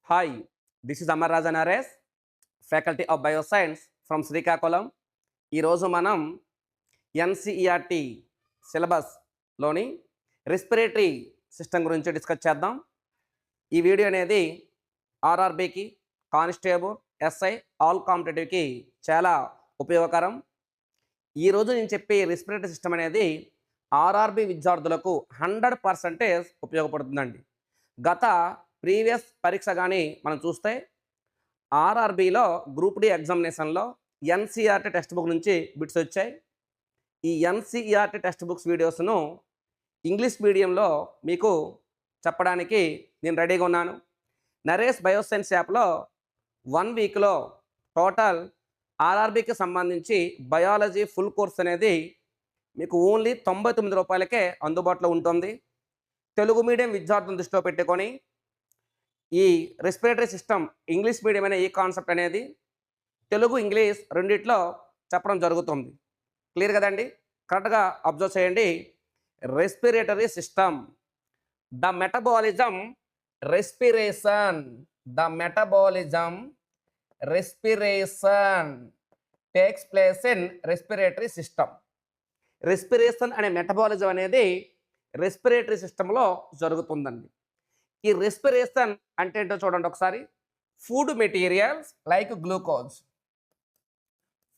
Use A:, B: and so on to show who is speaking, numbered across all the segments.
A: Hi, this is Amar Rajan RS, Faculty of Bioscience from Srikakulam. ఈరోజు మనం NCERT సిలబస్లోని respiratory system గురించి discuss చేద్దాం. ఈ వీడియో అనేది ఆర్ఆర్బీకి, కానిస్టేబుల్, ఎస్ఐ, ఆల్ కాంపిటేటివ్కి చాలా ఉపయోగకరం. ఈరోజు నేను చెప్పే రెస్పిరేటరీ సిస్టమ్ అనేది ఆర్ఆర్బీ విద్యార్థులకు 100% ఉపయోగపడుతుందండి. గత ప్రీవియస్ పరీక్ష కానీ మనం చూస్తే ఆర్ఆర్బీలో గ్రూప్ డి ఎగ్జామినేషన్లో ఎన్సిఈఆర్టీ టెక్స్ట్ బుక్ నుంచి బిట్స్ వచ్చాయి. ఈ ఎన్సిఈఆర్టీ టెక్స్ట్ బుక్స్ వీడియోస్ను ఇంగ్లీష్ మీడియంలో మీకు చెప్పడానికి నేను రెడీగా ఉన్నాను. నరేష్ బయోసైన్స్ యాప్లో 1 వీక్లో టోటల్ ఆర్ఆర్బీకి సంబంధించి బయాలజీ ఫుల్ కోర్స్ అనేది మీకు ఓన్లీ 99 రూపాయలకే అందుబాటులో ఉంటుంది. తెలుగు మీడియం విద్యార్థులను దృష్టిలో పెట్టుకొని ఈ రెస్పిరేటరీ సిస్టమ్ ఇంగ్లీష్ మీడియం అనే ఈ కాన్సెప్ట్ అనేది తెలుగు ఇంగ్లీష్ రెండిట్లో చెప్పడం జరుగుతుంది. క్లియర్ కదండి? కరెక్ట్గా అబ్జర్వ్ చేయండి. Respiratory system, the metabolism respiration, the metabolism respiration takes place in respiratory system. Respiration అనే మెటబాలిజం అనేది రెస్పిరేటరీ సిస్టంలో జరుగుతుందండి. ఈ రెస్పిరేషన్ అంటే ఏంటో చూడండి ఒకసారి. Food materials like glucose,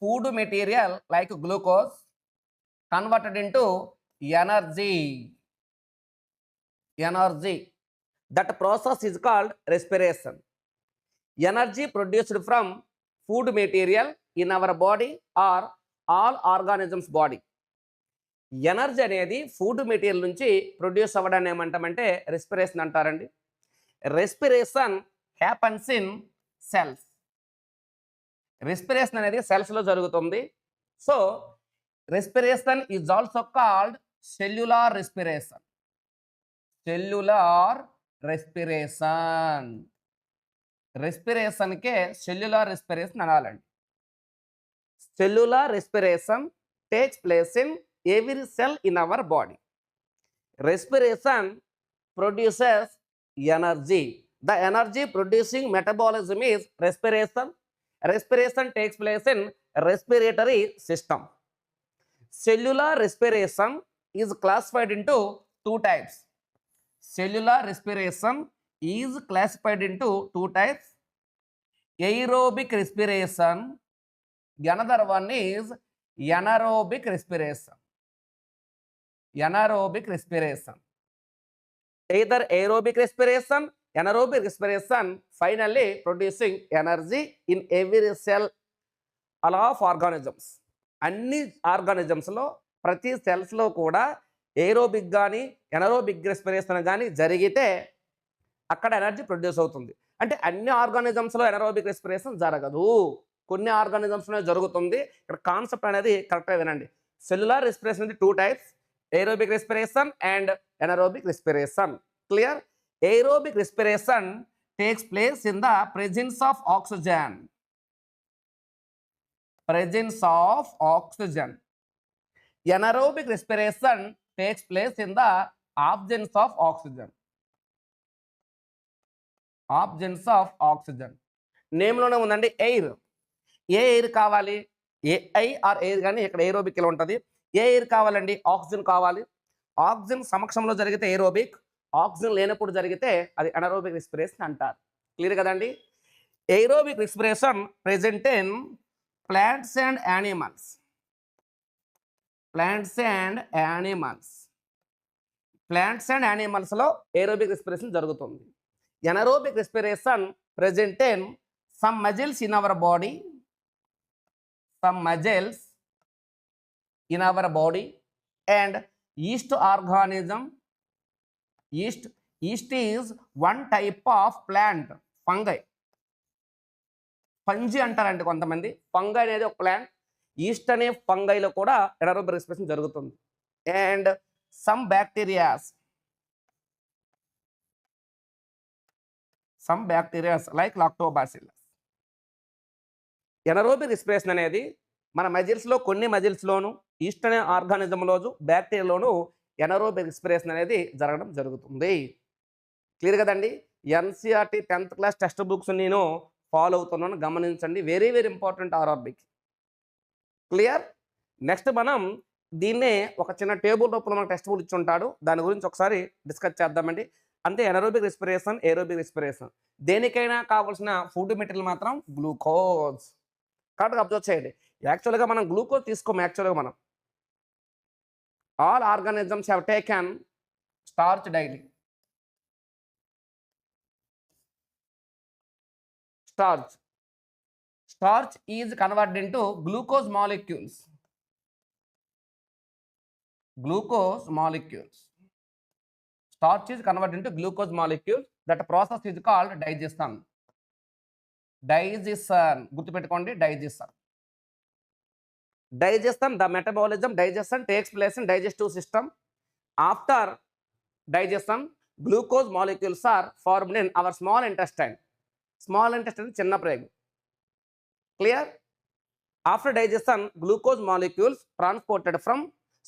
A: food material like glucose converted into energy. That process is called respiration. Energy produced from food material in our body or all organisms body. Energy అనేది food material నుంచి produce అవ్వడాన్ని ఏమంటామంటే respiration అంటారండి. Respiration happens in cells. Respiration అనేది సెల్స్లో జరుగుతుంది. So respiration is also called cellular respiration. Cellular respiration, రెస్పిరేషన్కే cellular respiration అనాలండి. Cellular respiration takes place in every cell in our body. Respiration produces energy. The energy producing metabolism is respiration. Respiration takes place in respiratory system. Cellular respiration is classified into 2 types. Cellular respiration is classified into 2 types. Aerobic respiration. Another one is anaerobic respiration. Anaerobic respiration, either aerobic respiration, anaerobic respiration, finally producing energy in every cell of organisms. అన్ని ఆర్గానిజమ్స్లో ప్రతి సెల్స్లో కూడా aerobic కానీ anaerobic respiration కానీ జరిగితే అక్కడ energy produce అవుతుంది. అంటే అన్ని ఆర్గానిజమ్స్లో ఎనరోబిక్ రెస్పిరేషన్ జరగదు, కొన్ని ఆర్గానిజమ్స్లో జరుగుతుంది. ఇక్కడ కాన్సెప్ట్ అనేది కరెక్ట్గా వినండి. సెల్యులార్ రెస్పిరేషన్ అనేది 2 types, aerobic respiration and anaerobic respiration. Clear? Aerobic respiration takes place in the presence of oxygen. Presence of oxygen. Anaerobic respiration takes place in the absence of oxygen. Absence of oxygen. Name లోనే ఉందండి air. ఏ air కావాలి? A I R air కానీ ఇక్కడ aerobic ఇలా ఉంటుంది. ఏ air కావాలండి? ఆక్సిజన్ కావాలి. ఆక్సిజన్ సమక్షంలో జరిగితే ఏరోబిక్, ఆక్సిజన్ లేనప్పుడు జరిగితే అది అనరోబిక్ రెస్పిరేషన్ అంటారు. క్లియర్ కదండి? Aerobic respiration present in plants and animals. Plants and animals. Plants and యానిమల్స్లో ఏరోబిక్ రెస్పిరేషన్ జరుగుతుంది. Anaerobic respiration present in some muscles in our body. Some muscles in our body and yeast organism. Yeast is one type of plant, fungi. Fungi అంటారండి కొంతమంది. Fungi అనేది ఒక plant. East అనే ఫంగైలో కూడా anaerobic respiration జరుగుతుంది. And some bacterias like Lactobacillus. Anaerobic respiration అనేది మన మజిల్స్లో కొన్ని మజిల్స్లోను, ఈస్ట్ అనే ఆర్గానిజంలోను, బ్యాక్టీరియాలోను ఎనరోబిక్ రెస్పిరేషన్ అనేది జరగడం జరుగుతుంది. క్లియర్ కదండి? NCERT 10th class text books నేను ఫాలో అవుతున్నాను, గమనించండి. వెరీ వెరీ ఇంపార్టెంట్ ఆర్ఆర్బికి. క్లియర్? నెక్స్ట్ మనం దీన్నే ఒక చిన్న టేబుల్ రూపంలో మనకు టెక్స్ట్ బుక్ ఇచ్చి ఉంటాడు, దాని గురించి ఒకసారి డిస్కస్ చేద్దామండి. అంటే ఎనరోబిక్ రెస్పిరేషన్, ఏరోబిక్ రెస్పిరేషన్. దేనికైనా కావాల్సిన ఫుడ్ మెటీరియల్ మాత్రం గ్లూకోజ్. కరెక్ట్గా అబ్జర్వ్ చేయండి. యాక్చువల్గా మనం గ్లూకోజ్ తీసుకోము. యాక్చువల్గా మనం all organisms have taken starch daily. Starch is converted into glucose molecules. Starch is converted into glucose molecules. That process is called digestion. గుర్తుపెట్టుకోండి, digestion. The metabolism, digestion takes place in digestive system. After digestion, glucose molecules are formed in our small intestine. Small intestine చిన్న ప్రేగు. Clear? After digestion, glucose molecules transported from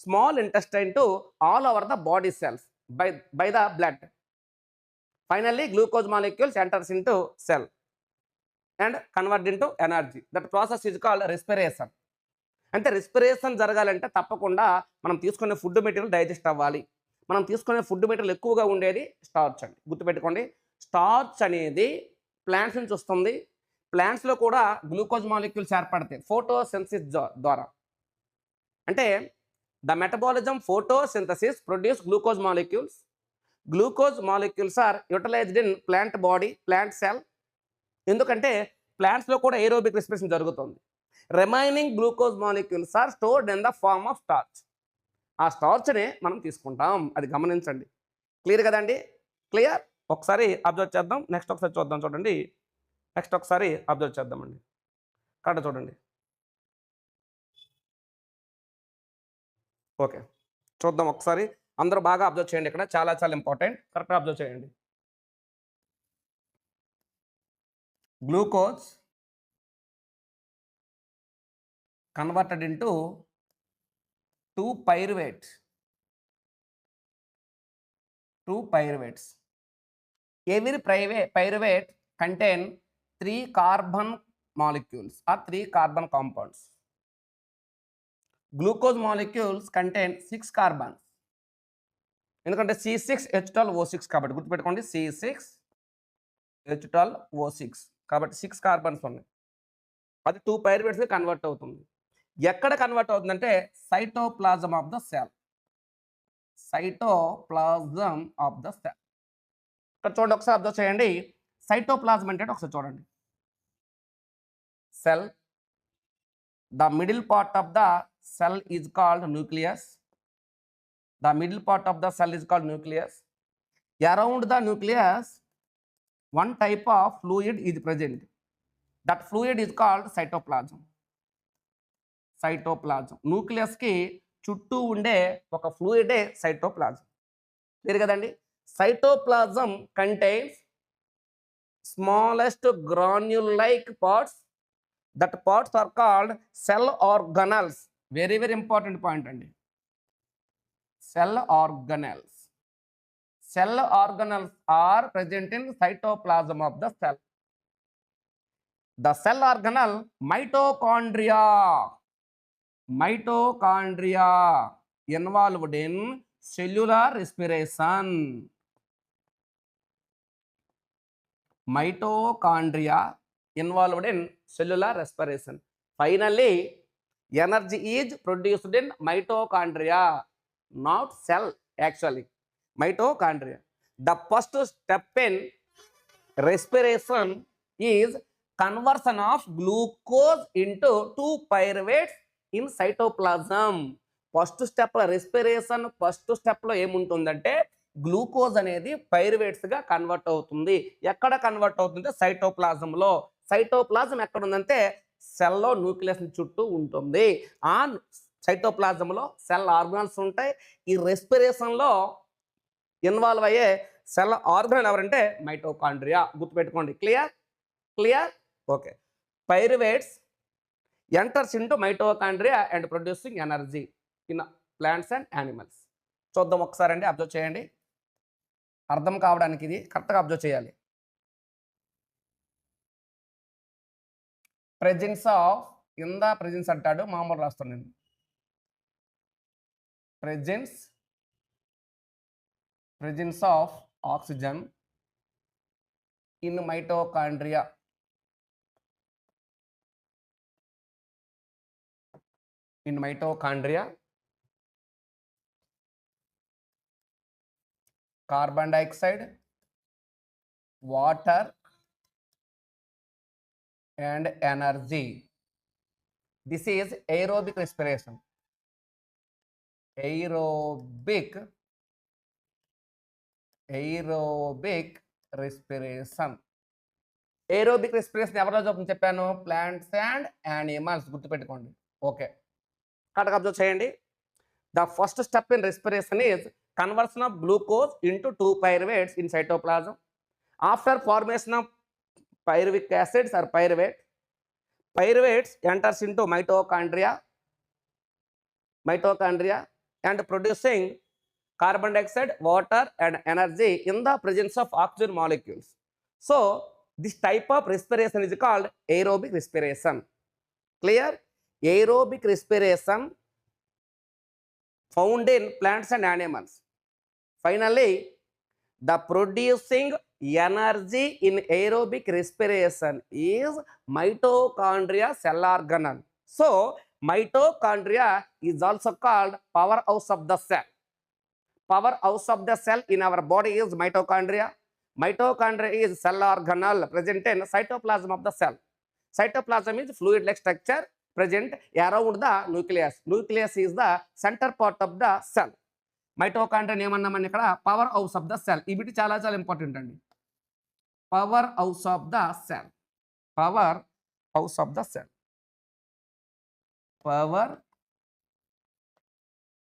A: small intestine to all over the body cells by the blood. Finally, glucose molecules enters into cell and convert into energy. That process is called respiration. అంటే respiration జరగాలంటే తప్పకుండా మనం తీసుకునే food material digest అవ్వాలి. మనం తీసుకునే food material ఎక్కువగా ఉండేది స్టార్చ్ అండి. గుర్తుపెట్టుకోండి, స్టార్చ్ అనేది ప్లాంట్స్ నుంచి వస్తుంది. ప్లాంట్స్లో కూడా గ్లూకోజ్ మాలిక్యూల్స్ ఏర్పడతాయి ఫోటోసింథసిస్ ద్వారా. అంటే the metabolism photosynthesis produce glucose molecules. Glucose molecules are utilized in plant body, plant cell. ఎందుకంటే ప్లాంట్స్లో కూడా ఏరోబిక్ రెస్పిరేషన్ జరుగుతుంది. Remaining glucose molecules are stored in the form of starch. ఆ స్టార్చ్నే మనం తీసుకుంటాం, అది గమనించండి. క్లియర్ కదండి? క్లియర్? ఒకసారి అబ్జర్వ్ చేద్దాం. నెక్స్ట్ ఒకసారి చూద్దాం. చూడండి, నెక్స్ట్ ఒకసారి అబ్జర్వ్ చేద్దామండి. కరెక్ట్ చూడండి. ఓకే, చూద్దాం ఒకసారి. అందరూ బాగా అబ్జర్వ్ చేయండి. ఇక్కడ చాలా చాలా ఇంపార్టెంట్. కరెక్ట్గా అబ్జర్వ్ చేయండి. Glucose converted into 2 pyruvates. Every pyruvate contain 3 carbon molecules or 3 carbon compounds. Glucose molecules contain 6 carbons. ఎందుకంటే C6H12O6 కాబట్టి గుర్తుపెట్టుకోండి, C6H12O6 కాబట్టి 6 కార్బన్స్ ఉన్నాయి. అది 2 పైరువేట్స్గా కన్వర్ట్ అవుతుంది. ఎక్కడ కన్వర్ట్ అవుతుందంటే సైటోప్లాజం ఆఫ్ ద సెల్. ఇక్కడ చూడండి, ఒకసారి అబ్జర్వ్ చేయండి. సైటోప్లాజం అంటే ఒకసారి చూడండి. Cell, the middle part of the cell is called nucleus. Around the nucleus one type of fluid is present. That fluid is called cytoplasm. Nucleus కి చుట్టూ ఉండే ఒక ఫ్లూయిడే సైటోప్లాజం. క్లియర్ కదండి? Cytoplasm contains smallest granule like parts. That parts are called cell organelles. Very very important point అండి. Cell organelles are present in cytoplasm of the cell. The cell organelle mitochondria involved in cellular respiration. Finally, energy is produced in mitochondria, not cell actually. Mitochondria. The first step in respiration is conversion of glucose into 2 pyruvates in cytoplasm. First స్టెప్లో respiration first స్టెప్లో ఏముంటుందంటే glucose అనేది పైరువేట్స్గా convert అవుతుంది. ఎక్కడ convert అవుతుందంటే సైటోప్లాజంలో. Cytoplasm ఎక్కడ ఉందంటే సెల్లో న్యూక్లియస్ చుట్టూ ఉంటుంది. ఆ సైటోప్లాజంలో సెల్ ఆర్గాన్స్ ఉంటాయి. ఈ రెస్పిరేషన్లో ఇన్వాల్వ్ అయ్యే సెల్ ఆర్గన్ ఎవరంటే మైటోకాండ్రియా. గుర్తుపెట్టుకోండి. Clear? Okay. Pyruvates enters into mitochondria and producing energy in plants and animals. చూద్దాం ఒకసారి అండి, అబ్జర్వ్ చేయండి. అర్థం కావడానికి ఇది కరెక్ట్గా అబ్జర్వ్ చేయాలి. Presence of in the presence అంటాడు, మామూలు రాస్తాను నేను. presence of oxygen in mitochondria. In mitochondria, carbon dioxide, water and energy. This is aerobic respiration. Aerobic respiration. Aerobic respiration ఎవరిలో జరుగుతుంది చెప్పాను, ప్లాంట్స్ అండ్ యానిమల్స్. గుర్తుపెట్టుకోండి. ఓకే, కరెక్ట్గా అబ్జర్వ్ చేయండి. The first step in respiration is conversion of glucose into 2 pyruvates in cytoplasm. After formation of pyruvic acids or pyruvates enters into mitochondria and producing carbon dioxide, water and energy in the presence of oxygen molecules. So this type of respiration is called aerobic respiration. Clear? Aerobic respiration found in plants and animals. Finally, the producing energy in aerobic respiration is mitochondria cell organelle. So mitochondria is also called powerhouse of the cell. Powerhouse of the cell in our body is mitochondria. Mitochondria is cell organelle present in cytoplasm of the cell. Cytoplasm is fluid-like structure present around the nucleus. Nucleus is the center part of the cell. Mitochondria ఏమన్నామని ఇక్కడ power house of the cell. ఇవి చాలా చాలా important అండి. Power house of the cell. Power house of the cell. Power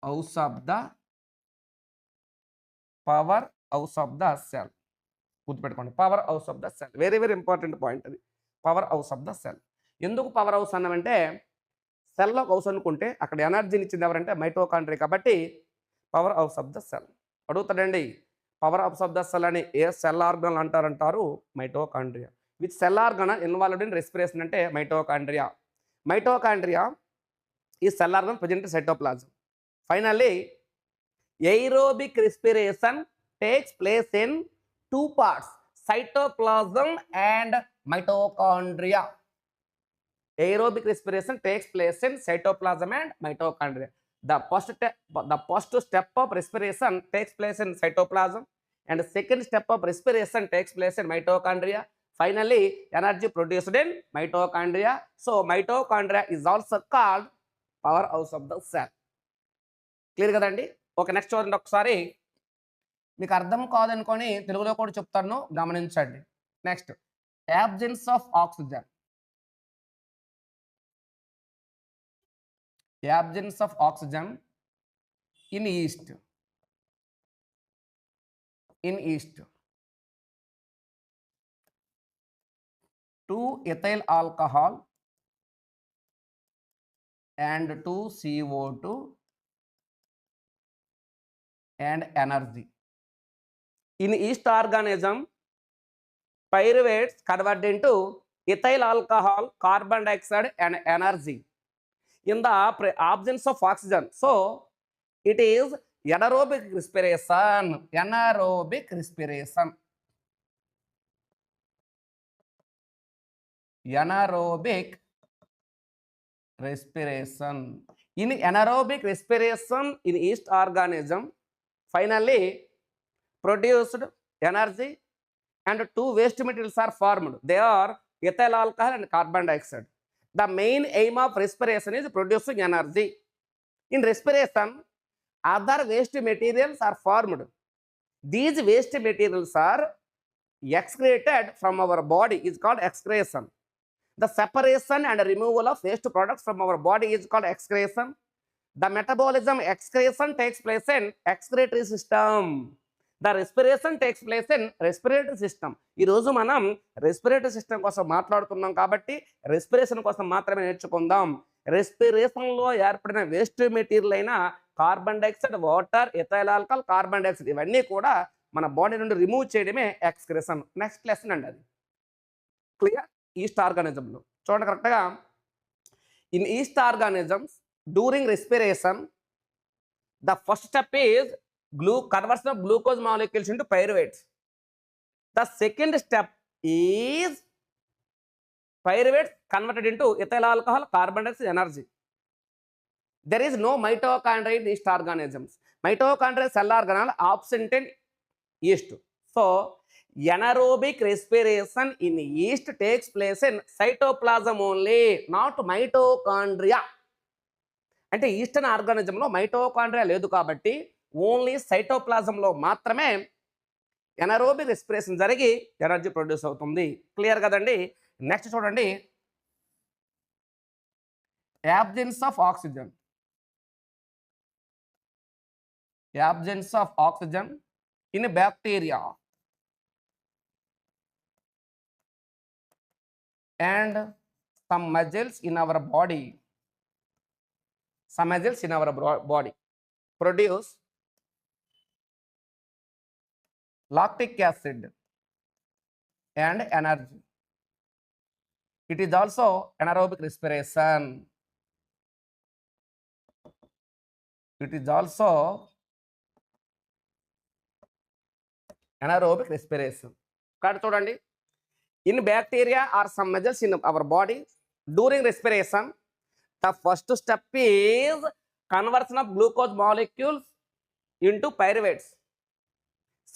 A: house of the cell. గుర్తుపెట్టుకోండి, power house of the cell. Very very important point అది, power house of the cell. ఎందుకు power house అన్నామంటే, సెల్లో house అనుకుంటే అక్కడ ఎనర్జీని ఇచ్చింది ఎవరంటే మైటోకాండ్రియా. కాబట్టి power house of the cell. అడుగుతాడండి, power house of the cell అని ఏ సెల్ ఆర్గన్ అంటారు? Mitochondria. With cell organ involved in respiration అంటే మైటోకాండ్రియా. మైటోకాండ్రియా ఈ cell organ present cytoplasm. Finally aerobic respiration takes place in 2 parts, cytoplasm and mitochondria. Aerobic respiration takes place in cytoplasm and mitochondria. The first step of respiration takes place in cytoplasm and the second step of respiration takes place in mitochondria. Finally, energy produced in mitochondria. So mitochondria is also called powerhouse of the cell. Clear కదండి? Okay, next చూడండి ఒకసారి. మీకు అర్థం కాదనుకొని తెలుగులో కూడా చెప్తాను, గమనించండి. Next, absence of oxygen. Absence of oxygen in yeast. 2 ethyl alcohol and 2 CO2 and energy. In yeast organism, pyruvates convert into ethyl alcohol, carbon dioxide and energy in the absence of oxygen. So it is anaerobic respiration. Anaerobic respiration. Anaerobic respiration. In anaerobic respiration in yeast organism, finally produced energy and 2 waste materials are formed. They are ethyl alcohol and carbon dioxide. The main aim of respiration is producing energy. In respiration, other waste materials are formed. These waste materials are excreted from our body, is called excretion. The separation and removal of waste products from our body is called excretion. The metabolism excretion takes place in excretory system. The respiration takes place in respiratory system. ఈ రోజు మనం respiratory system కోసం మాట్లాడుతున్నాం కాబట్టి respiration కోసం మాత్రమే నేర్చుకుందాం. రెస్పిరేషన్లో ఏర్పడిన వేస్ట్ మెటీరియల్ అయిన carbon dioxide, water, ethyl alcohol, carbon dioxide ఇవన్నీ కూడా మన బాడీ నుండి రిమూవ్ చేయడమే ఎక్స్క్రెషన్. నెక్స్ట్ లెసన్ అండి అది. క్లియర్? ఈస్ట్ ఆర్గానిజంలో చూడండి కరెక్ట్గా. In yeast organisms during respiration the first step is conversion of glucose molecules into pyruvates. The second step is pyruvates converted into ethyl alcohol carbon dioxide energy. There is no mitochondria in yeast organisms. Mitochondria cell organelle absent in yeast. So, anaerobic respiration in yeast takes place in cytoplasm only, not mitochondria. అంటే east అనే ఆర్గానిజంలో mitochondria లేదు కాబట్టి only సైటోప్లాజంలో మాత్రమే anaerobic respiration జరిగి energy produce అవుతుంది. Clear కదండి. Next చూడండి, absence of oxygen. Absence of oxygen in bacteria and some muscles in our body. Some muscles in our body produce lactic acid and energy. It is also anaerobic respiration. It is also anaerobic respiration. Kada చూడండి, in bacteria or some muscles in our body during respiration, the first step is conversion of glucose molecules into pyruvates.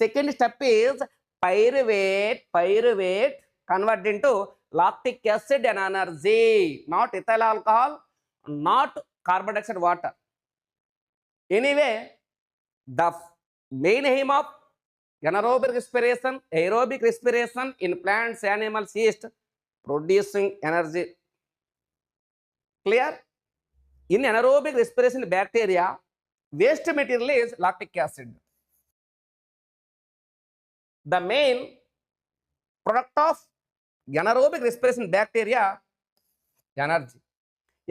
A: Second step is pyruvate convert into lactic acid and energy, not ethyl alcohol, not carbon dioxide water. Anyway, the main aim of anaerobic respiration, aerobic respiration in plants, animals is producing energy. Clear? In anaerobic respiration in bacteria, waste material is lactic acid. The main product of anaerobic respiration in bacteria, energy.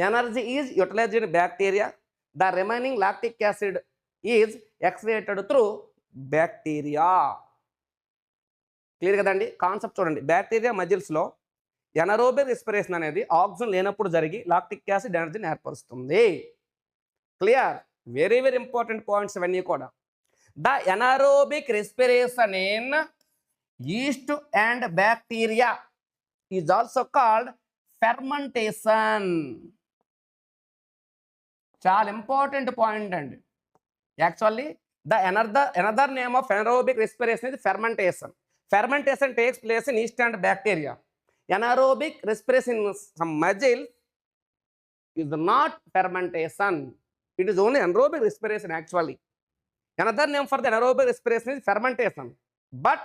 A: Energy is utilized in bacteria. The remaining lactic acid is excreted through bacteria. Clear కదండి. Concept చూడండి, bacteria మజిల్స్లో anaerobic respiration అనేది oxygen లేనప్పుడు జరిగి lactic acid ఎనర్జీని ఏర్పరుస్తుంది. Clear? Very very important points ఇవన్నీ కూడా. The anaerobic respiration in east and bacteria is also called fermentation. చాలా ఇంపార్టెంట్ పాయింట్ అండి. Actually the another name of anaerobic respiration is fermentation. Fermentation takes place in yeast and bacteria. Anaerobic respiration in some muscle is not fermentation. It is only anaerobic respiration actually. Another name for the anaerobic respiration is fermentation, but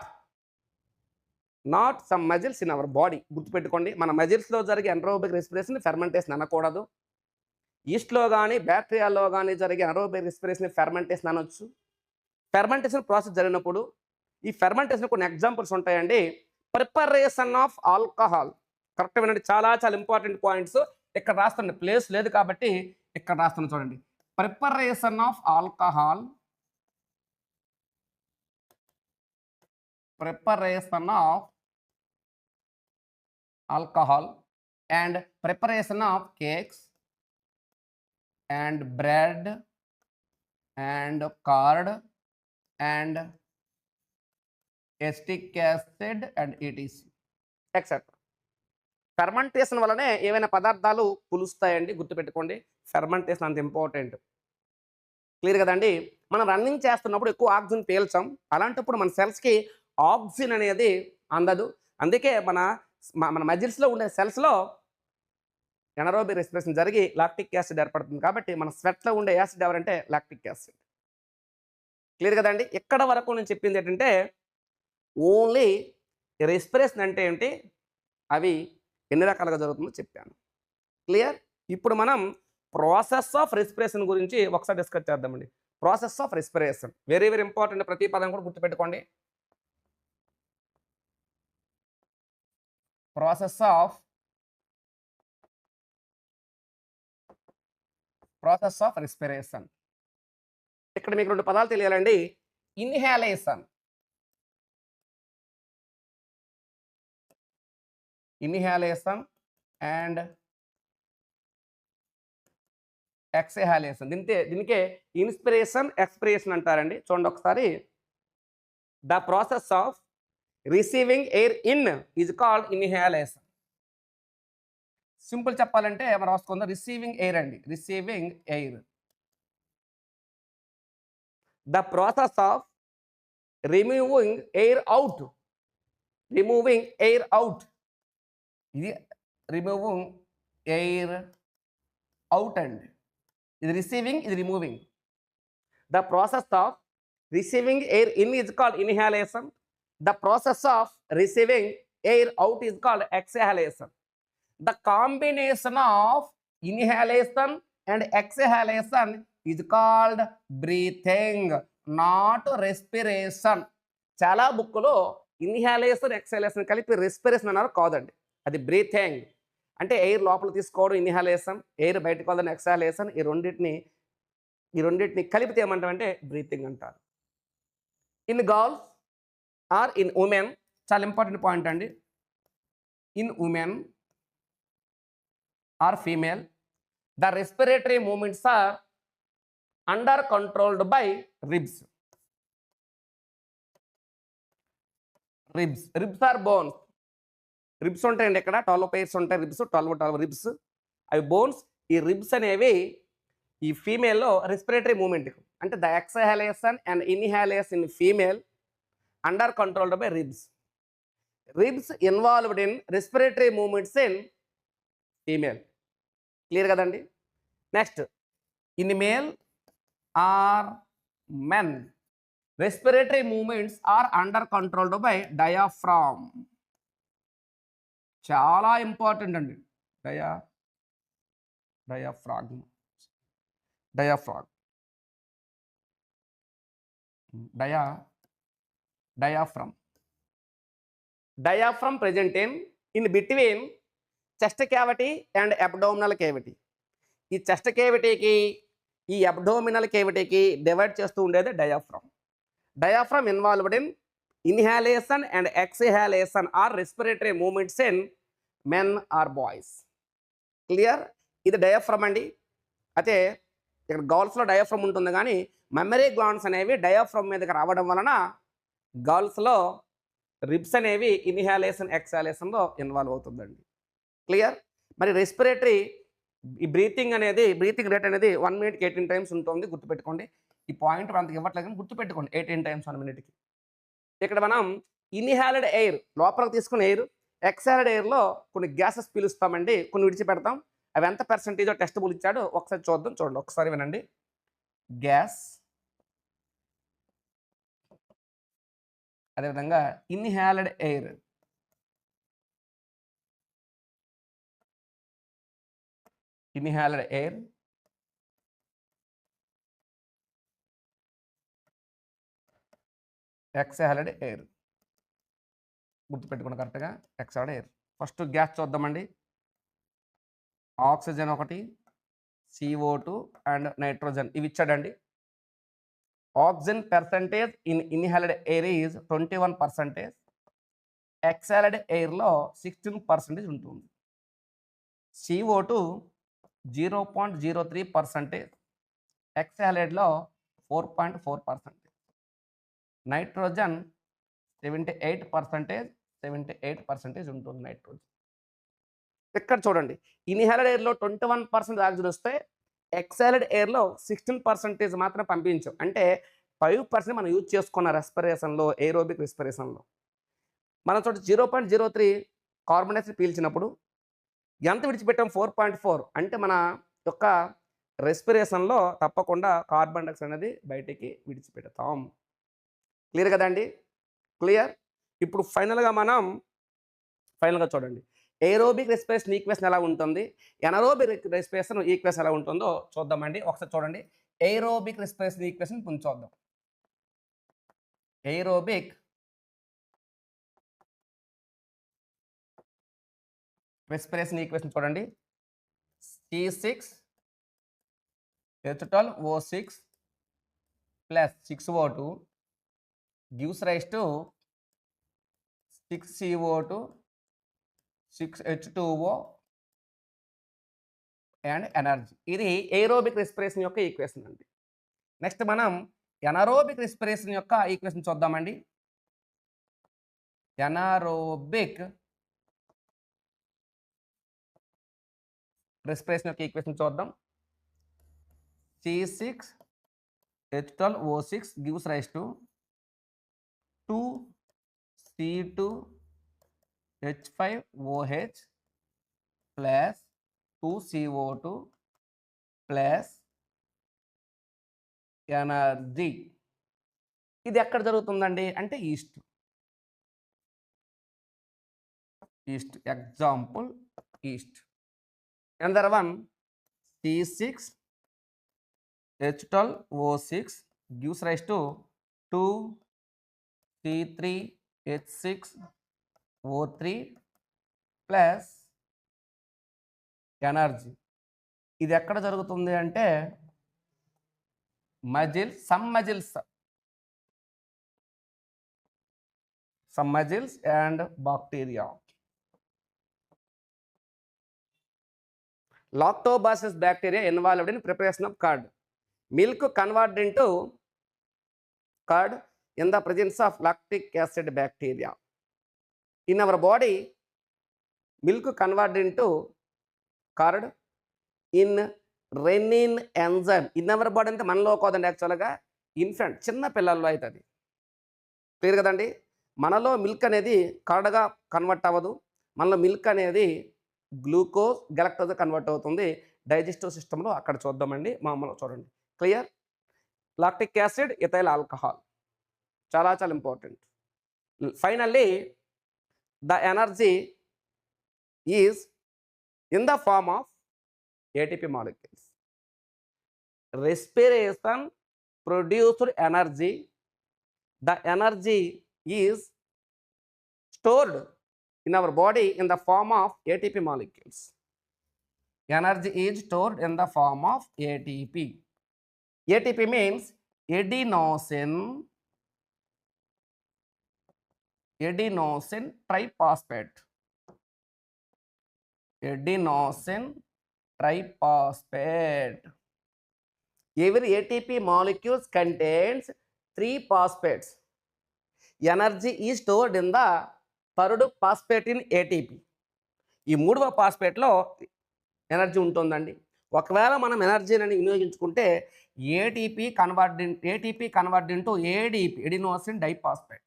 A: not some muscles in our body. గుర్తుపెట్టుకోండి, మన మజిల్స్లో జరిగే anaerobic respiration fermentation అనకూడదు. ఈస్ట్లో కానీ బ్యాక్టీరియాలో కానీ జరిగే anaerobic respiration fermentation అనొచ్చు. Fermentation process జరిగినప్పుడు ఈ ఫెర్మెంటేషన్ కొన్ని ఎగ్జాంపుల్స్ ఉంటాయండి. Preparation of alcohol. కరెక్ట్ వినండి, చాలా చాలా ఇంపార్టెంట్ పాయింట్స్ ఇక్కడ రాస్తుంది. ప్లేస్ లేదు కాబట్టి ఇక్కడ రాస్తున్నా చూడండి. Preparation of alcohol, preparation of alcohol and preparation of cakes and bread and curd and acetic acid and etc. etc. Fermentation వల్లనే ఏవైనా పదార్థాలు పులుస్తాయండి. గుర్తుపెట్టుకోండి, ఫెర్మెంటేషన్ అంత ఇంపార్టెంట్. క్లియర్ కదండి. మనం రన్నింగ్ చేస్తున్నప్పుడు ఎక్కువ ఆక్సిజన్ పీల్చాం. అలాంటప్పుడు మన సెల్స్కి ఆక్సిజన్ అనేది అందదు. అందుకే మన మజిల్స్లో ఉండే సెల్స్లో ఎనరోబిక్ రెస్పిరేషన్ జరిగి లాక్టిక్ యాసిడ్ ఏర్పడుతుంది. కాబట్టి మన స్వెట్లో ఉండే యాసిడ్ ఎవరంటే లాక్టిక్ యాసిడ్. క్లియర్ కదండి. ఎక్కడ వరకు నేను చెప్పింది ఏంటంటే ఓన్లీ రెస్పిరేషన్ అంటే ఏంటి, అవి ఎన్ని రకాలుగా జరుగుతుందో చెప్పాను. క్లియర్? ఇప్పుడు మనం ప్రాసెస్ ఆఫ్ రెస్పిరేషన్ గురించి ఒకసారి డిస్కస్ చేద్దామండి. Process of respiration very very important. ప్రతి పదం కూడా గుర్తుపెట్టుకోండి. Process of respiration. ఇక్కడ మీకు రెండు పదాలు తెలియాలండి. Inhalation, and ఎక్సహలేషన్. దీనికే ఇన్స్పిరేషన్ ఎక్స్పిరేషన్ అంటారండి. చూడండి ఒకసారి. The process of receiving air in is called inhalation. Simple చెప్పాలంటే మనం రాసుకుందాం. రిసీవింగ్ ఎయిర్ అండి. Receiving air. The process of removing air out. Removing air out. ఇది రిమూవింగ్ ఎయిర్ అవుట్ అండి. ఇది రిసీవింగ్, ఇది removing. The process of receiving air in is called inhalation. The process of receiving air out is called exhalation. The combination of inhalation and exhalation is called breathing, not respiration. చాలా బుక్లో inhalation exhalation కలిపి respiration అన్నారు, కాదండి, అది breathing. అంటే air లోపల తీసుకోవడం inhalation, air బయటకు వదలడం ఎక్సలేషన్. ఈ రెండింటిని కలిపితే ఏమంటారంటే బ్రీతింగ్ అంటారు. In girls or in women, చాలా ఇంపార్టెంట్ పాయింట్ అండి. In women or female, the respiratory movements are under controlled by ribs. Ribs are bones. Ribs ఉంటాయండి ఇక్కడ 12 pairs ఉంటాయి. రిబ్స్ 12 రిబ్స్, అవి బోన్స్. ఈ రిబ్స్ అనేవి ఈ ఫీమేల్లో రెస్పిరేటరీ మూమెంట్, అంటే the exhalation and inhalation in female under controlled by ribs. Ribs involved in respiratory movements in female. Clear కదండి. Next, in male or men respiratory movements are under controlled by diaphragm. చాలా important అండి. Diaphragm present in between chest cavity and abdominal cavity. ఈ chest కేవిటీకి ఈ abdominal కేవిటీకి divide చేస్తూ ఉండేది diaphragm. Diaphragm involved in inhalation and exhalation or respiratory movements in men or boys. Clear? ఇది diaphragm అండి. అయితే ఇక్కడ గర్ల్స్లో డయాఫ్రామ్ ఉంటుంది, కానీ మెమరీ గ్లాండ్స్ అనేవి డయాఫ్రామ్ మీదకి రావడం వలన గర్ల్స్లో రిబ్స్ అనేవి ఇన్హాలేషన్ ఎక్సహలేషన్లో ఇన్వాల్వ్ అవుతుందండి. క్లియర్? మరి రెస్పిరేటరీ ఈ బ్రీతింగ్ రేట్ అనేది 1 minute 18 times ఉంటుంది. గుర్తుపెట్టుకోండి. ఈ పాయింట్ అంతకు ఇవ్వట్లేదు కానీ గుర్తుపెట్టుకోండి, 18 times 1 minuteకి. ఇక్కడ మనం ఇన్హాల్డ్ ఎయిర్, లోపలికి తీసుకున్న ఎయిర్, ఎక్సహాల్డ్ ఎయిర్లో కొన్ని గ్యాసెస్ పీలుస్తామండి, కొన్ని విడిచిపెడతాం. అవి ఎంత పర్సెంటేజో టెస్ట్ బుల్ ఇచ్చాడు, ఒకసారి చూద్దాం. చూడండి ఒకసారి వినండి. గ్యాస్, అదేవిధంగా inhaled air, inhaled air, exhaled air. గుర్తుపెట్టుకోండి కరెక్ట్గా. Exhaled air. ఫస్ట్ గ్యాస్ చూద్దామండి. ఆక్సిజన్ ఒకటి, CO2 అండ్ నైట్రోజన్, ఇవి ఇచ్చాడండి. Oxygen percentage in inhaled air is 21%. Exhaled ఎయిర్లో 16% ఉంటుంది. CO2 0.03%, ఎక్సహాల్డ్లో 4.4%. నైట్రోజన్ 78% ఉంటుంది నైట్రోజన్. ఇక్కడ చూడండి, ఇన్హాల్డ్ ఎయిర్లో 21% ఆక్సిజన్ వస్తే ఎక్సహాల్డ్ ఎయిర్లో 16% మాత్రం పంపించాం. అంటే 5% మనం యూజ్ చేసుకున్న రెస్పిరేషన్లో, ఏరోబిక్ రెస్పిరేషన్లో. మనం చూడండి 0.03 కార్బన్ డైఆక్సైడ్ పీల్చినప్పుడు ఎంత విడిచిపెట్టాం? 4.4. అంటే మన యొక్క రెస్పిరేషన్లో తప్పకుండా కార్బన్ డైఆక్సైడ్ అనేది బయటికి విడిచిపెడతాం. క్లియర్ కదండి? క్లియర్. ఇప్పుడు ఫైనల్గా చూడండి, ఏరోబిక్ రెస్పిరేషన్ ఈక్వేషన్ ఎలా ఉంటుంది, ఎనరోబిక్ రెస్పిరేషన్ ఈక్వేషన్ ఎలా ఉంటుందో చూద్దామండి. ఒకసారి చూడండి. ఏరోబిక్ రెస్పిరేషన్ ఈక్వేషన్ కొంచెం చూద్దాం. ఏరోబిక్ రెస్పిరేషన్ ఈక్వేషన్ చూడండి. C6H12O6 plus 6O2 gives rise to 6CO2, 6H2O and energy. ఇది ఏరోబిక్ రెస్పిరేషన్ యొక్క ఈక్వేషన్ అండి. నెక్స్ట్ మనం ఎనారోబిక్ రెస్పిరేషన్ యొక్క ఈక్వేషన్ చూద్దామండి. ఎనారోబిక్ రెస్పిరేషన్ యొక్క ఈక్వేషన్ చూద్దాం. C6H12O6 gives rise to 2C2H5OH plus 2CO2 plus energy. ఇది ఎక్కడ జరుగుతుందండి అంటే east. Example east. another one C6H12O6 gives rise to 2C3H6O3 plus energy. ఇది ఎక్కడ జరుగుతుంది అంటే some mugils and bacteria. Lactobacillus bacteria involved in preparation of curd. Milk converted into curd in the presence of lactic acid bacteria. In our body, milk converted into curd in renin enzyme. In our body అంటే మనలో కాదండి, యాక్చువల్గా infant చిన్న పిల్లల్లో అవుతుంది. Clear కదండి. మనలో milk అనేది కర్డ్గా కన్వర్ట్ అవ్వదు. మనలో మిల్క్ అనేది గ్లూకోజ్ గెలక్టోజ్ కన్వర్ట్ అవుతుంది డైజెస్టివ్ సిస్టంలో. అక్కడ చూద్దామండి. మామూలుగా చూడండి. Clear. Lactic acid, ethyl alcohol చాలా చాలా important. Finally the energy is in the form of ATP molecules. Respiration produced energy. The energy is stored in our body in the form of ATP molecules. Energy is stored in the form of ATP. ATP means adenosine triphosphate. Adenosine triphosphate. Every ATP molecule contains 3 phosphates. Energy is stored in the third phosphate in ATP. ఈ మూడవ ఫాస్ఫేట్లో energy ఉంటుందండి. ఒకవేళ మనం ఎనర్జీని వినియోగించుకుంటే ATP convert into ADP, adenosine diphosphate.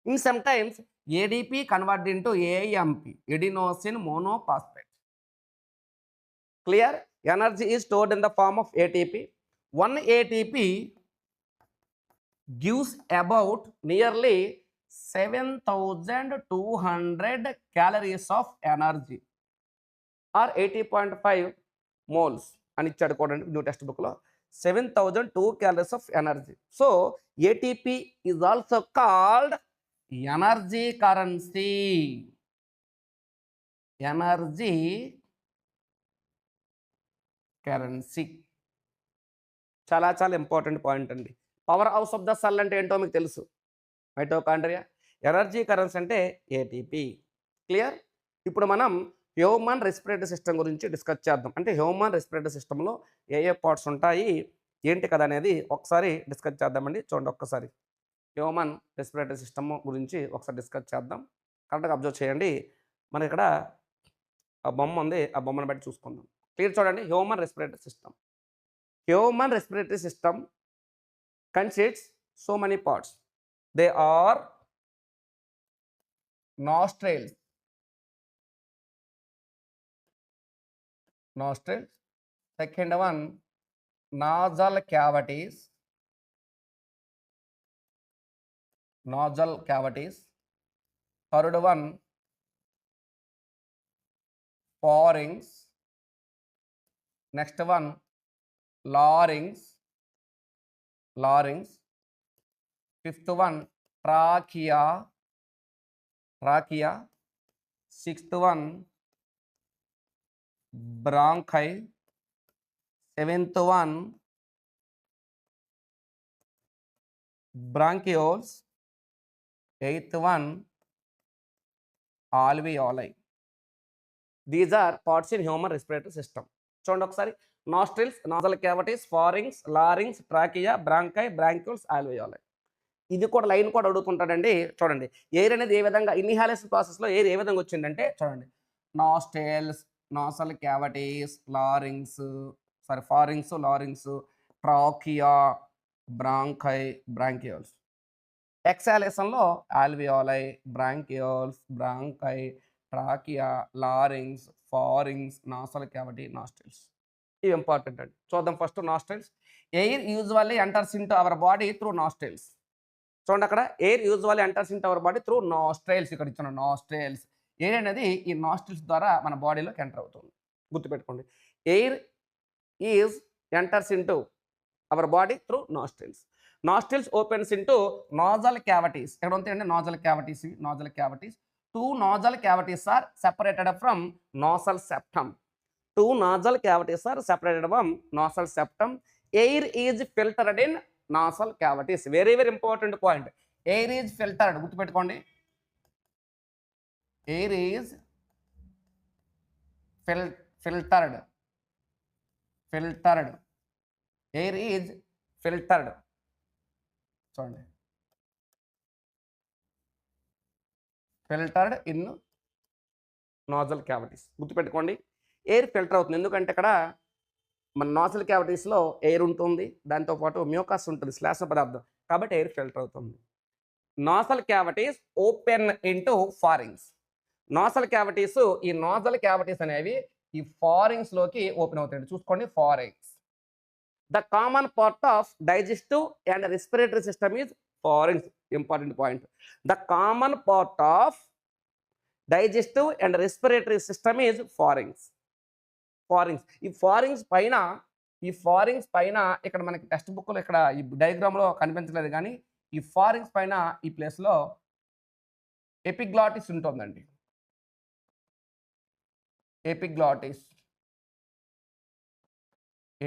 A: In some times ADP convert into AMP, adenosine monophosphate. Clear. Energy is stored in the form of ATP. 1 ATP gives about nearly 7,200 calories of energy or 80.5 moles అని ఇచ్చాడు కూడా new text బుక్లో. 7,002 calories of energy. So ATP is also called energy currency. Energy currency చాలా చాలా important point అండి. Power house of the cell అంటే ఏంటో మీకు తెలుసు, మైటోకాండ్రియా. ఎనర్జీ కరెన్సీ అంటే ఏటీపీ. క్లియర్. ఇప్పుడు మనం హ్యూమన్ రెస్పిరేటరీ సిస్టమ్ గురించి డిస్కస్ చేద్దాం. అంటే హ్యూమన్ రెస్పిరేటరీ సిస్టంలో ఏ పార్ట్స్ ఉంటాయి ఏంటి కదా అనేది ఒకసారి డిస్కస్ చేద్దామండి. చూడండి ఒక్కసారి హ్యూమన్ రెస్పిరేటరీ సిస్టమ్ గురించి ఒకసారి డిస్కస్ చేద్దాం. కరెక్ట్గా అబ్జర్వ్ చేయండి. మనకి ఇక్కడ ఆ బొమ్మ ఉంది, ఆ బొమ్మను బట్టి చూసుకుందాం. క్లియర్. చూడండి human respiratory system. Human respiratory system consists so many parts. They are nostrils. Second one, nasal cavities. Third one, pharynx. Next one, larynx. Fifth one, trachea. Sixth one, bronchi. Seventh one, bronchioles. Eighth one, alveoli. These are parts in human respiratory system. చూడండి ఒకసారి. Nostrils, nozzle cavities, pharynx, larynx, trachea, bronchi, బ్రాంక్యూల్స్, alveoli. ఇది కూడా line కూడా అడుగుతుంటాడండి. చూడండి air అనేది ఏ విధంగా inhalation ప్రాసెస్లో air ఏ విధంగా వచ్చిందంటే చూడండి. Nostrils, nasal cavities, pharynx, larynx, trachea, bronchi, bronchioles. ఎక్సాలేషన్లో alveoli, bronchioles, bronchi, trachea, larynx, pharynx, nasal cavity, nostrils. ఇవి ఇంపార్టెంట్ అండి. చూద్దాం first nostrils. Air usually enters into our body through nostrils. చూడండి అక్కడ air usually enters into our body through nostrils. ఇక్కడ ఇచ్చిన nostrils. Air అనేది ఈ నాస్ట్రిల్స్ ద్వారా మన బాడీలోకి ఎంటర్ అవుతుంది. గుర్తుపెట్టుకోండి. Air is enters into our body through nostrils. Nostrils opens into nozzle cavities. ఇక్కడ ఉంటాయండి nozzle cavities. Nozzle cavities. 2 nostril cavities are separated from nasal septum. 2 nostril cavities are separated from nasal septum. Air is filtered in nasal cavities. Very very important point. Air is filtered. గుర్తుపెట్టుకోండి. Air is filtered. Air is filtered. చూడండి. Filtered in nozzle cavities. గుర్తుపెట్టుకోండి. Air filter అవుతుంది. ఎందుకంటే ఇక్కడ మన nozzle క్యావిటీస్లో air ఉంటుంది, దాంతోపాటు mucus ఉంటుంది, శ్వాస పదార్థం. కాబట్టి ఎయిర్ ఫిల్టర్ అవుతుంది. Nozzle cavities open into pharynx. Nozzle cavities, ఈ నాజల్ క్యావిటీస్ అనేవి ఈ ఫారింగ్స్లోకి ఓపెన్ అవుతాయండి. చూసుకోండి pharynx. The common part of digestive and respiratory system is pharynx. Important point. The common part of digestive and respiratory system is pharynx. ఈ pharynx పైన ఇక్కడ మనకి text బుక్లో ఇక్కడ ఈ డయాగ్రామ్లో కనిపించలేదు, కానీ ఈ ఫారింగ్స్ పైన ఈ ప్లేస్లో ఎపిగ్లాటిస్ ఉంటుందండి.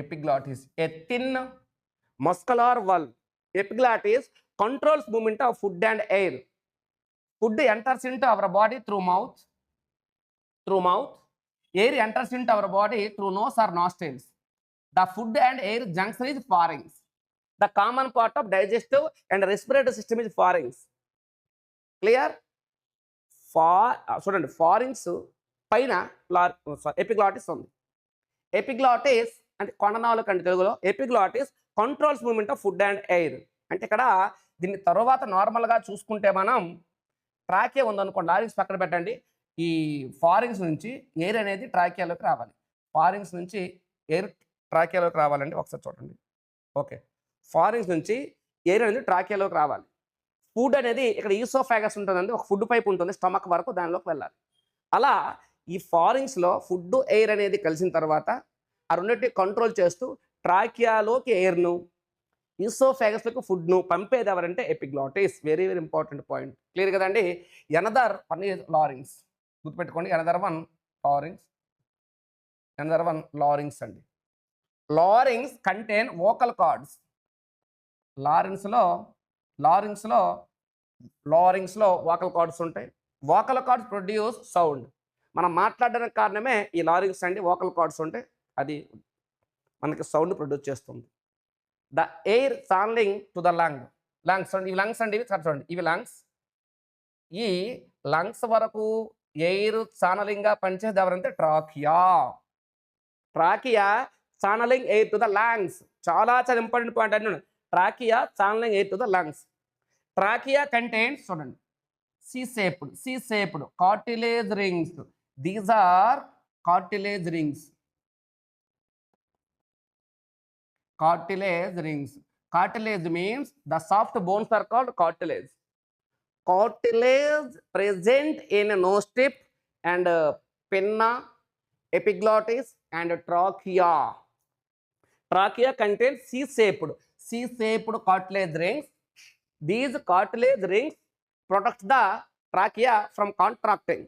A: Epiglottis a thin muscular valve. Epiglottis controls movement of food and air. Food enters into our body through mouth. Air enters into our body through nose or nostrils. The food and air junction is pharynx. The common part of digestive and respiratory system is pharynx. Clear? చూడండి pharynx పైన epiglottis ఉంది. Epiglottis అంటే కొండనాలుక అంటే తెలుగులో. Epiglottis controls movement of food and air. అంటే ఇక్కడ దీన్ని తర్వాత నార్మల్గా చూసుకుంటే మనం ట్రాకియా ఉందనుకోండి, లారింగ్స్ పక్కన పెట్టండి. ఈ ఫారింగ్స్ నుంచి ఎయిర్ అనేది ట్రాకియాలోకి రావాలి. ఫారింగ్స్ నుంచి ఎయిర్ ట్రాకియాలోకి రావాలండి. ఒకసారి చూడండి. ఓకే, ఫారింగ్స్ నుంచి ఎయిర్ అనేది ట్రాకియాలోకి రావాలి. ఫుడ్ అనేది ఇక్కడ ఈసోఫాగస్ ఉంటుందండి, ఒక ఫుడ్ పైప్ ఉంటుంది, స్టమక్ వరకు దానిలోకి వెళ్ళాలి. అలా ఈ ఫారింగ్స్లో ఫుడ్ ఎయిర్ అనేది కలిసిన తర్వాత ఆ రెండింటిని కంట్రోల్ చేస్తూ ట్రాకియాలోకి ఎయిర్ను, ఈసోఫాగస్లకు ఫుడ్ను పంపేది ఎవరంటే epiglottis. Very very important point. Clear కదండి. Another one is larynx. గుర్తుపెట్టుకోండి. ఎనదర్ వన్ లారింగ్స్ అండి. Larynx contain vocal cords. లారింగ్స్లో వోకల్ కార్డ్స్ ఉంటాయి. Vocal cords produce sound. మనం మాట్లాడడానికి కారణమే ఈ లారింగ్స్ అండి. వోకల్ కార్డ్స్ ఉంటాయి, అది మనకి సౌండ్ ప్రొడ్యూస్ చేస్తుంది. The air channelling to the lungs అండి. ఇవి లంగ్స్ అండి. చూడండి ఇవి లంగ్స్. ఈ లంగ్స్ వరకు ఎయిర్ ఛానలింగ్గా పనిచేసేది ఎవరంటే trachea channelling air to the lungs. చాలా చాలా ఇంపార్టెంట్ పాయింట్ అండి. Trachea channelling air to the lungs. Trachea contains చూడండి C-shaped cartilage rings. These are cartilage rings. Cartilage means the soft bones are called cartilage. Cartilage present in nose tip and pinna, epiglottis and trachea. Trachea contains C-shaped cartilage rings. These cartilage rings protect the trachea from contracting.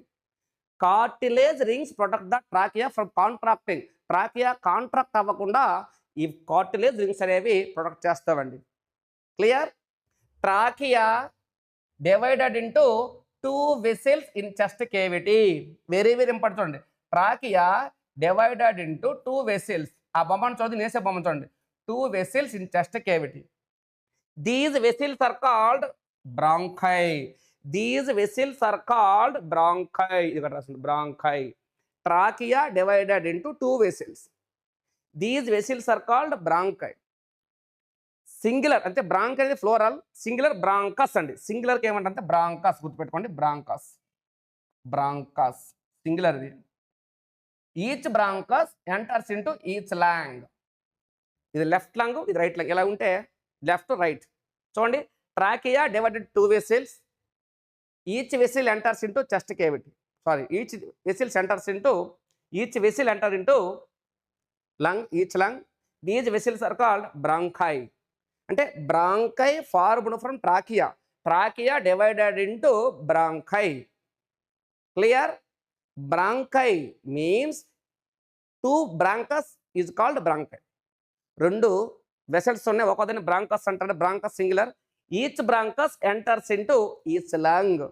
A: Cartilage rings protect the trachea from contracting. Trachea contract అవ్వకుండా ఈ cartilage rings అనేవి protect చేస్తామండి. Clear? Trachea divided into 2 vessels in chest cavity. Very very important. Trachea divided into 2 vessels. ఆ బొమ్మను చూడండి, నేసే బొమ్మ చూడండి. 2 vessels in chest cavity. These vessels are called bronchi. These vessels are called bronchi. ఇక్కడ రాసింది bronchi. Trachea divided into 2 vessels. These vessels are called bronchi. Singular అంటే bronchi అనేది ఫ్లోరల్, సింగులర్ బ్రాంకస్ అండి. సింగులర్కి ఏమంటే బ్రాంకస్, గుర్తుపెట్టుకోండి. బ్రాంకస్, బ్రాంకస్ సింగులర్ ఇది. Each bronchus enters into each lung. ఇది లెఫ్ట్ లాంగ్, ఇది రైట్ లాంగ్. ఇలా ఉంటే లెఫ్ట్ రైట్ చూడండి. Trachea divided 2 vessels. Each vessel enters into chest cavity. Sorry, each vessels enters into each vessel enter into lung, each lung. These vessels are called bronchi. అంటే bronchi formed from trachea. Trachea divided into bronchi. Clear? Bronchi means 2 bronchus is called bronchi. 2 vessels ఉన్నాయి, ఒకదాన్ని bronchus అంటారు. Bronchus singular. Each bronchus enters into each lung.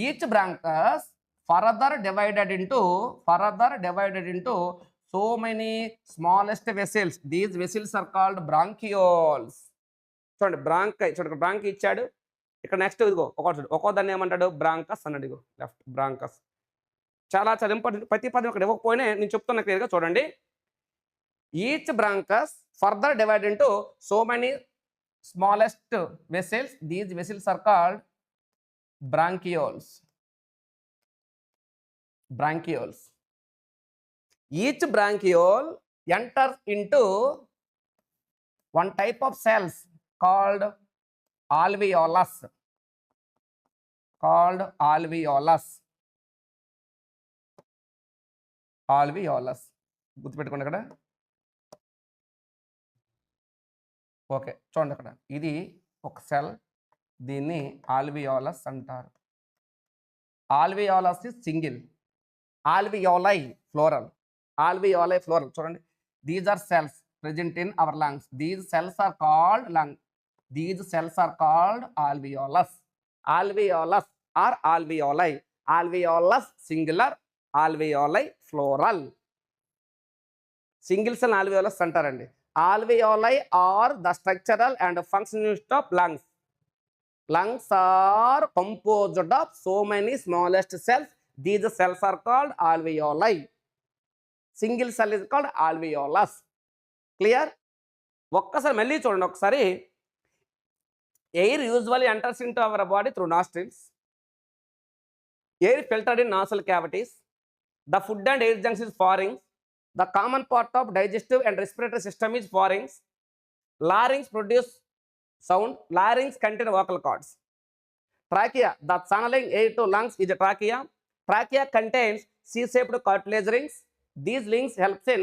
A: Each bronchus further divided into so many smallest vessels. These vessels are called bronchioles. చూడండి bronchi, చూడండి branch ఇచ్చాడు. ఇక్కడ next ఇదిగో ఒక్కో దాన్ని ఏమంటాడు? బ్రాంకస్ అన్నాడు. ఇదిగో లెఫ్ట్ బ్రాంకస్. చాలా చాలా ఇంపార్టెంట్. ప్రతి పదం ఇక్కడ ఇవ్వకపోయినా నేను చెప్తున్నా క్లియర్గా చూడండి. Each bronchus further divide into so many smallest vessels. These vessels are called bronchioles. Bronchioles. Each branchiole enters into one type of cells called alveolus. Alveolus. గుర్తుపెట్టుకోండి ఇక్కడ. ఓకే, చూడండి అక్కడ ఇది ఒక సెల్. దీన్ని ఆల్వియోలస్ అంటారు. Alveolus is single, alveoli floral. Alveoli floral. చూడండి, these are cells present in our lungs. These cells are called lung. These cells are called alveolus. Alveolus or alveoli. Alveolus singular, alveoli plural. Single cell alveolus అంటారండి. Alveoli are the structural and functional of lungs. Lungs are composed of so many smallest cells. These cells are called alveoli. Single cell is called alveolus. Clear? ఒక్కసారి మళ్ళీ చూడండి ఒకసారి. Air usually enters into our body through nostrils. Air filtered in nasal cavities. The food and air జంక్స్ is pharynx. The common part of digestive and respiratory system is pharynx. లారింగ్స్ produce sound. లారింగ్స్ contain vocal cords. Trachea, the channeling air to lungs is a trachea. Trachea contains C-shaped cartilage rings. These links helps in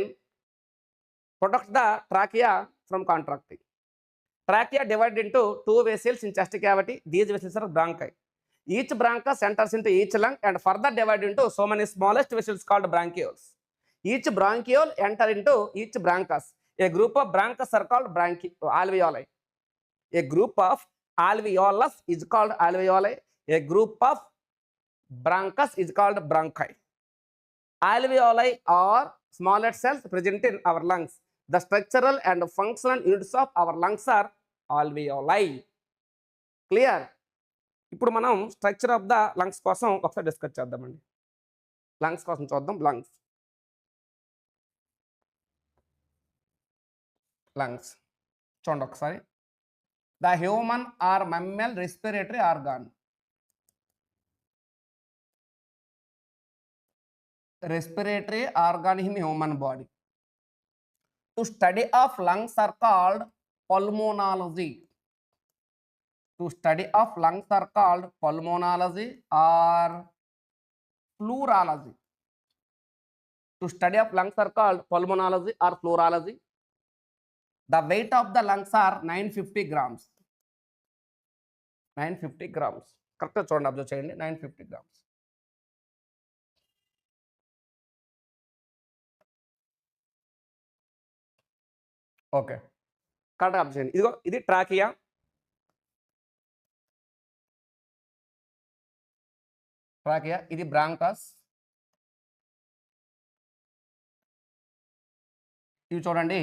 A: protect the trachea from contracting. Trachea divided into 2 vessels in chest cavity. These vessels are bronchi. Each bronchus enters into each lung and further divided into so many smallest vessels called bronchioles. Each bronchiole enter into each bronchus. A group of bronchus are called alveoli. A group of alveolus is called alveoli. A group of bronchus is called bronchi. Alveoli are smaller cells present in our lungs. The structural and functional units of our lungs are alveoli. Clear? ఇప్పుడు మనం structure of the lungs కోసం ఒకసారి discuss చేద్దామండి. Lungs కోసం చూద్దాం. Lungs చూడండి ఒకసారి. The human or mammal respiratory organ. Respiratory organ in human body. To study of lungs are called pulmonology. To study of lungs are called pulmonology or pleurology. To study of lungs are called pulmonology or pleurology. The weight of the lungs are 950 grams. 950 grams. Correct చూడండి, observe చేయండి. 950 grams. Okay, కరెక్ట్గా observe చేయండి. ఇదిగో ఇది trachea. ఇది bronchus. ఇవి చూడండి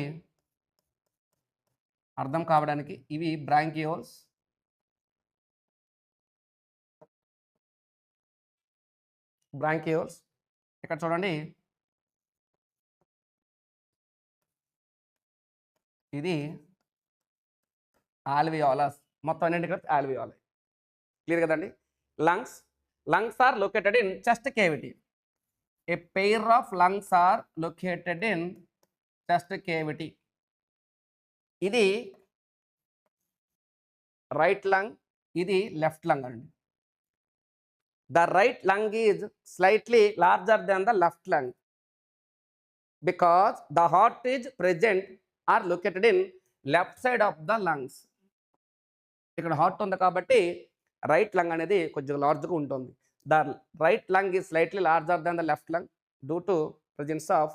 A: అర్థం కావడానికి, ఇవి బ్రాంకియోల్స్, బ్రాంకియోల్స్. ఇక్కడ చూడండి ఇది ఆల్వియోలస్, మొత్తం అన్నింటి కలిపి ఆల్వియోలై. క్లియర్ కదండి. Lungs, lungs are located in chest cavity. A pair of lungs are located in chest cavity. ఇది రైట్ లంగ్, ఇది లెఫ్ట్ లంగ్ అండి. The right lung is slightly larger than the left lung because the heart is present or located in left side of the lungs. ఇక్కడ heart ఉంది కాబట్టి right lung అనేది కొంచెం లార్జ్గా ఉంటుంది. The right lung is slightly larger than the left lung due to presence of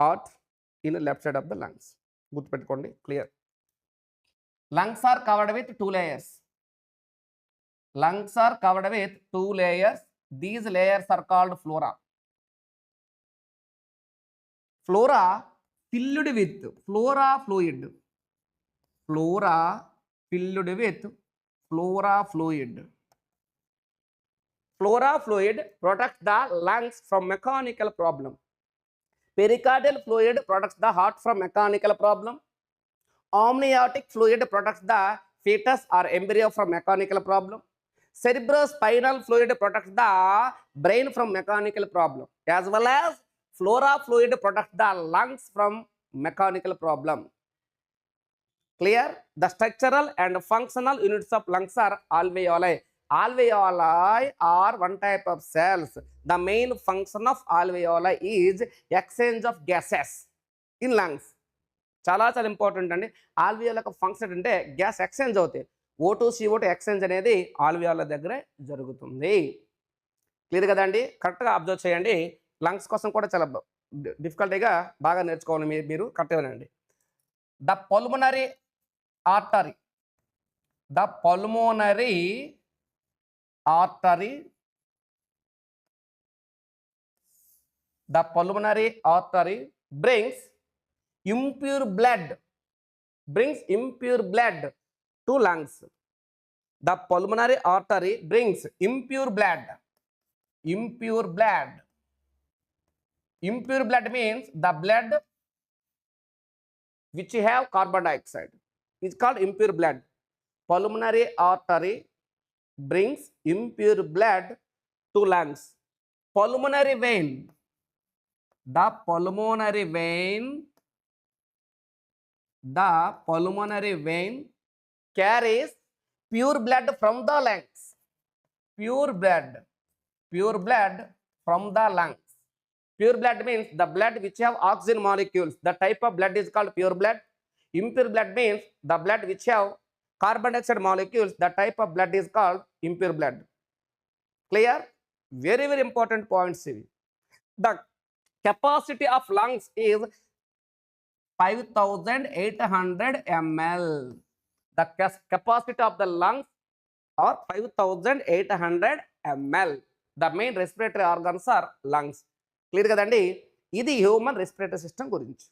A: heart in left side of the lungs. గుర్తుపెట్టుకోండి. Clear. Lungs are covered with 2 layers. Lungs are covered with 2 layers. These layers are called flora. Flora filled with flora fluid. Flora filled with flora fluid. Flora fluid protects the lungs from mechanical problem. Pericardial fluid protects the heart from mechanical problem. Amniotic fluid protects the fetus or embryo from mechanical problem. Cerebrospinal fluid protects the brain from mechanical problem, as well as flora fluid protects the lungs from mechanical problem. Clear? The structural and functional units of lungs are alveoli. Alveoli are one type of cells. The main function of alveoli is exchange of gases in lungs. చాలా చాలా important అండి. ఆల్వియోల యొక్క function అంటే gas exchange అవుతాయి. O2 CO2 exchange అనేది ఆల్వియోల దగ్గరే జరుగుతుంది. Clear కదండి. కరెక్ట్గా అబ్జర్వ్ చేయండి. లంగ్స్ కోసం కూడా చాలా డిఫికల్టీగా బాగా నేర్చుకోవాలి మీరు కరెక్ట్గా వినండి. The pulmonary artery, the pulmonary artery, the pulmonary artery brings impure blood to lungs. The pulmonary artery brings impure blood. Impure blood means the blood which have carbon dioxide is called impure blood. Pulmonary artery brings impure blood to lungs. Pulmonary vein, the pulmonary vein carries pure blood from the lungs. Pure blood from the lungs. Pure blood means the blood which have oxygen molecules. The type of blood is called pure blood. Impure blood means the blood which have carbon dioxide molecules. The type of blood is called impure blood. Clear? Very very important points. The capacity of lungs is 5800 ml. The capacity of the lungs are 5800 ml. The main respiratory organs are lungs. Clear కదండి. ఇది human respiratory system గురించి.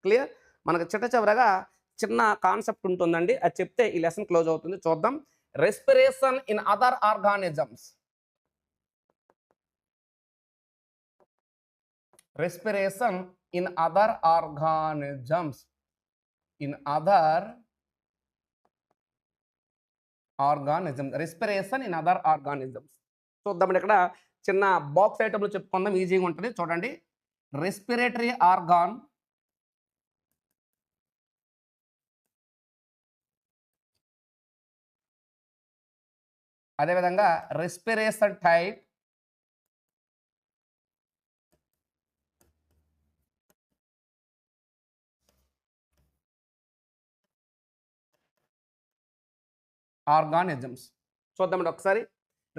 A: Clear. మనకు చివరగా చిన్న concept ఉంటుందండి, అది చెప్తే ఈ లెసన్ క్లోజ్ అవుతుంది. చూద్దాం. Respiration in other organisms. Respiration in other organisms. In other organism. Respiration in other organisms. చూద్దామండి. ఇక్కడ చిన్న బాక్స్ ఐటమ్లు చెప్పుకుందాం, ఈజీగా ఉంటుంది. చూడండి. రెస్పిరేటరీ ఆర్గాన్, అదేవిధంగా రెస్పిరేషన్ టైప్, ఆర్గానిజమ్స్. చూద్దామండి ఒకసారి.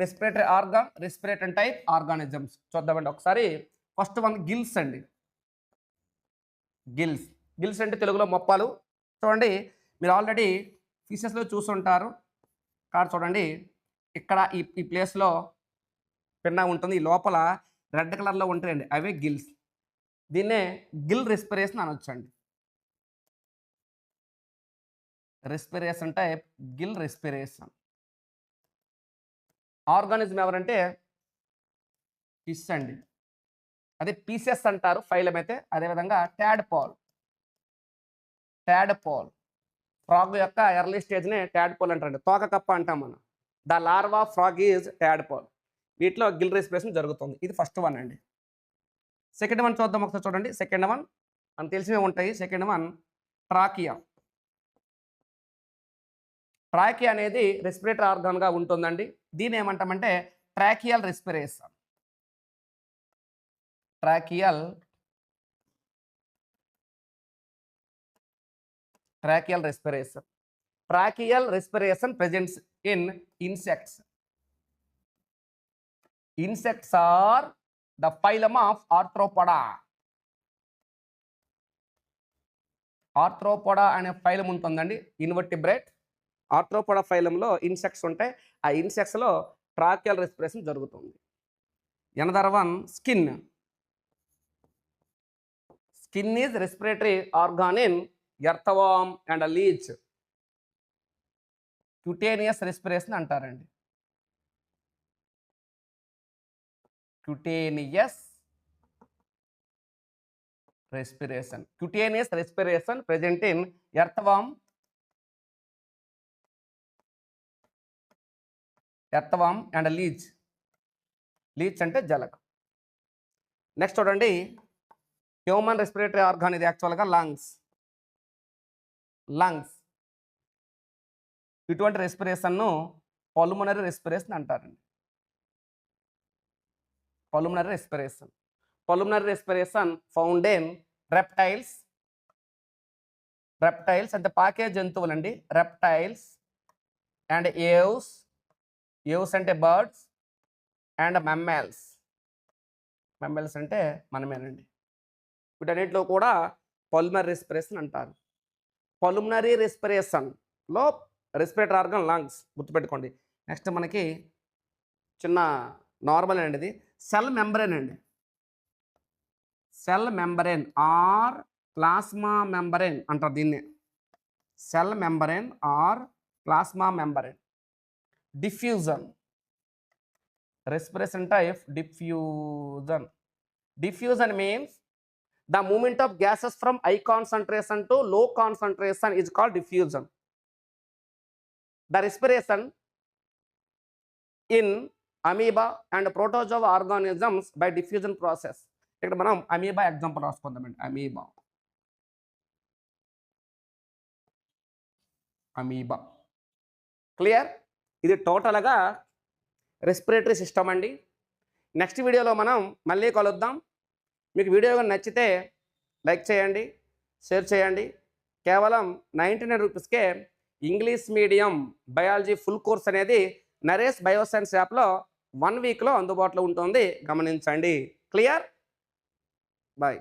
A: Respiratory organ, respiratory type, organisms చూద్దామండి ఒకసారి. ఫస్ట్ వన్ గిల్స్ అండి. గిల్స్ అంటే తెలుగులో మొప్పలు. చూడండి, మీరు ఆల్రెడీ ఫిషెస్లో చూసుంటారు. కాదు చూడండి, ఇక్కడ ఈ ప్లేస్లో పిన్న ఉంటుంది, ఈ లోపల రెడ్ కలర్లో ఉంటాయండి, అవే గిల్స్. దీన్నే గిల్ రెస్పిరేషన్ అనొచ్చండి. Respiration type gill respiration. Organism ఎవరంటే ఫిష్ అండి. అదే పీసెస్ అంటారు ఫైలం అయితే. అదేవిధంగా ట్యాడ్పోల్ ఫ్రాగ్ యొక్క ఎర్లీ స్టేజ్ని ట్యాడ్పోల్ అంటారండి. తోక కప్ప అంటాం మనం. The larva frog is tadpole. వీటిలో గిల్ రెస్పిరేషన్ జరుగుతుంది. ఇది ఫస్ట్ వన్ అండి. సెకండ్ వన్ చూద్దాం ఒకసారి చూడండి. సెకండ్ వన్ మనకు తెలిసినవి ఉంటాయి. Second one trachea. ట్రాకియా అనేది రెస్పిరేటరీ ఆర్గాన్గా ఉంటుందండి. దీన్ని ఏమంటామంటే tracheal respiration. Tracheal respiration. Tracheal respiration presents in insects. Insects are the phylum of Arthropoda. Arthropoda అనే ఫైలం ఉంటుందండి. ఇన్వర్టిబ్రేట్ ఆర్థ్రోపోడా ఫైలంలో ఇన్సెక్ట్స్ ఉంటాయి. ఆ ఇన్సెక్ట్స్లో ట్రాకియల్ రెస్పిరేషన్ జరుగుతుంది. Another one skin. Skin is respiratory organ in earthworm and leech. Cutaneous respiration అంటారండి. Cutaneous respiration present in earthworm and leech అంటే జలగ. నెక్స్ట్ చూడండి హ్యూమన్ రెస్పిరేటరీ ఆర్గాన్ ఇది యాక్చువల్గా లంగ్స్. ఇటువంటి రెస్పిరేషన్ను పల్మనరీ రెస్పిరేషన్ అంటారండి. Pulmonary respiration found in reptiles అంటే పాకే జంతువులు అండి. రెప్టైల్స్ అండ్ ఏవ్స్ అంటే బర్డ్స్ అండ్ మెమ్మల్స్ అంటే మనమేనండి. వీటన్నిటిలో కూడా పల్మనరీ రెస్పిరేషన్ అంటారు. పల్మనరీ రెస్పిరేషన్లో రెస్పిరేటరీ ఆర్గాన్ లంగ్స్ గుర్తుపెట్టుకోండి. నెక్స్ట్ మనకి చిన్న నార్మల్ అండి. ఇది సెల్ మెంబ్రేన్ అండి. Cell membrane are plasma membrane అంటారు దీన్ని. Cell membrane are plasma membrane. Diffusion respiration type diffusion means the movement of gases from high concentration to low concentration is called diffusion. The respiration in amoeba and protozoa organisms by diffusion process. ఇక్కడ మనం amoeba example రాసుకుందామండి. Amoeba clear. ఇది టోటల్గా respiratory system అండి. Next వీడియోలో మనం మళ్ళీ కలుద్దాం. మీకు వీడియో నచ్చితే లైక్ చేయండి, షేర్ చేయండి. కేవలం 99 రూపీస్కే English medium biology full course అనేది నరేష్ బయోసైన్స్ యాప్లో 1 వీక్లో అందుబాటులో ఉంటుంది. గమనించండి. క్లియర్. బాయ్.